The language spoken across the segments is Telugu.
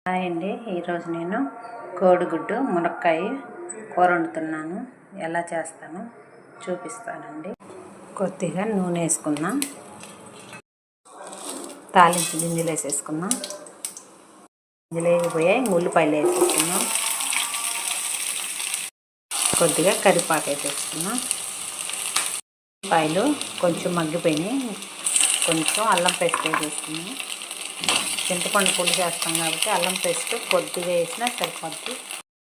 హాయ్ అండి, ఈరోజు నేను కోడిగుడ్డు మునక్కాయ కూర వండుతున్నాను. ఎలా చేస్తానో చూపిస్తానండి. కొద్దిగా నూనె వేసుకుందాం. తాలింపు గింజలు వేసేసుకుందాం. గింజలు వేగిపోయాయి, ఉల్లిపాయలు వేసేసుకుందాం. కొద్దిగా కరివేపాకు వేసేసుకుందాం. ఉల్లిపాయలు కొంచెం మగ్గిపోయినాయి, కొంచెం అల్లం పేస్ట్ వేసేసుకుందాం. చింతపండు పులుసు చేస్తాం కాబట్టి అల్లం పేస్ట్ కొద్దిగా వేసినా సరిపోద్ది.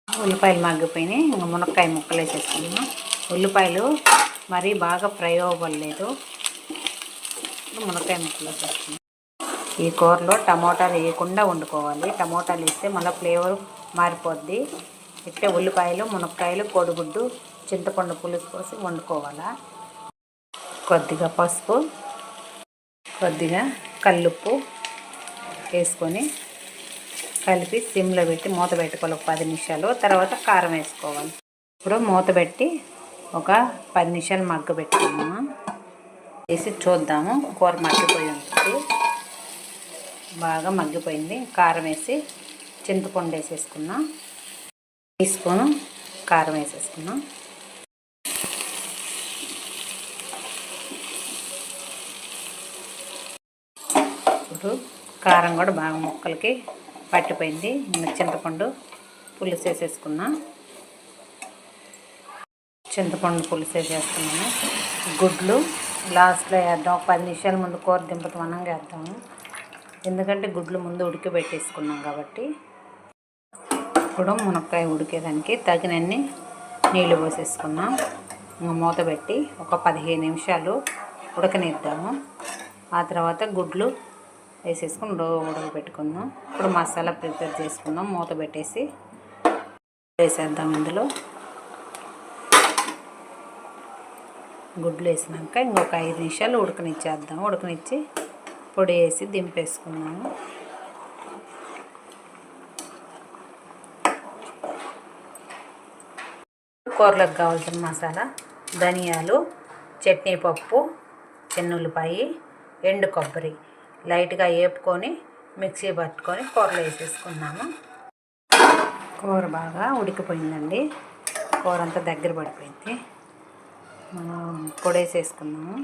ఉల్లిపాయలు మగ్గిపోయినాయి, ఇంకా మునక్కాయ ముక్కలు వేసేసుకున్నాం. ఉల్లిపాయలు మరీ బాగా ఫ్రై అవ్వలేదు, మునక్కాయ ముక్కలు వేసేసుకున్నాం. ఈ కూరలో టమోటాలు వేయకుండా వండుకోవాలి. టమోటాలు వేస్తే మళ్ళీ ఫ్లేవర్ మారిపోద్ది. ఇట్టే ఉల్లిపాయలు, మునక్కాయలు, కోడిగుడ్డు, చింతపండు పులుసు పోసి వండుకోవాలా. కొద్దిగా పసుపు, కొద్దిగా కల్లుప్పు వేసుకొని కలిపి సిమ్లో పెట్టి మూత పెట్టుకోవాలి ఒక 10 నిమిషాలు. తర్వాత కారం వేసుకోవాలి. ఇప్పుడు మూత పెట్టి ఒక 10 నిమిషాలు మగ్గ పెట్టుకున్నాము. వేసి చూద్దాము. కూర మగ్గిపోయి ఉంటుంది, బాగా మగ్గిపోయింది. కారం వేసి చింతపండు వేసేసుకున్నాం. టీ స్పూను కారం వేసేసుకున్నాం. ఇప్పుడు కారం కూడా బాగా ముక్కలకి పట్టిపోయింది. చింతపండు పులుసు వేసేసుకున్నాం. చింతపండు పులుసు వేసేసుకున్నాము. గుడ్లు లాస్ట్లో వేద్దాం. 10 నిమిషాల ముందు కూర దింపతం అన్నంగా వేద్దాము, ఎందుకంటే గుడ్లు ముందు ఉడికిపెట్టేసుకున్నాం కాబట్టి. ఇప్పుడు మునక్కాయ ఉడికేదానికి తగినన్ని నీళ్ళు పోసేసుకున్నాం. మూత పెట్టి ఒక 15 నిమిషాలు ఉడకనిద్దాము. ఆ తర్వాత గుడ్లు వేసేసుకుని ఉడకబెట్టుకుందాం. ఇప్పుడు మసాలా ప్రిపేర్ చేసుకుందాం. మూత పెట్టేసి వేసేద్దాం. ఇందులో గుడ్లు వేసినాక ఇంకొక 5 నిమిషాలు ఉడకనిచ్చేద్దాం. ఉడకనిచ్చి పొడి వేసి దింపేసుకున్నాము. కూరలకు కావాల్సిన మసాలా: ధనియాలు, చట్నీ పప్పు, చిన్నుల్లిపాయ, ఎండు కొబ్బరి లైట్గా వేపుకొని మిక్సీ పట్టుకొని కూరలో వేసేసుకున్నాము. కూర బాగా ఉడికిపోయిందండి. కూర అంతా దగ్గర పడిపోయింది. పొడి వేసేసుకున్నాము.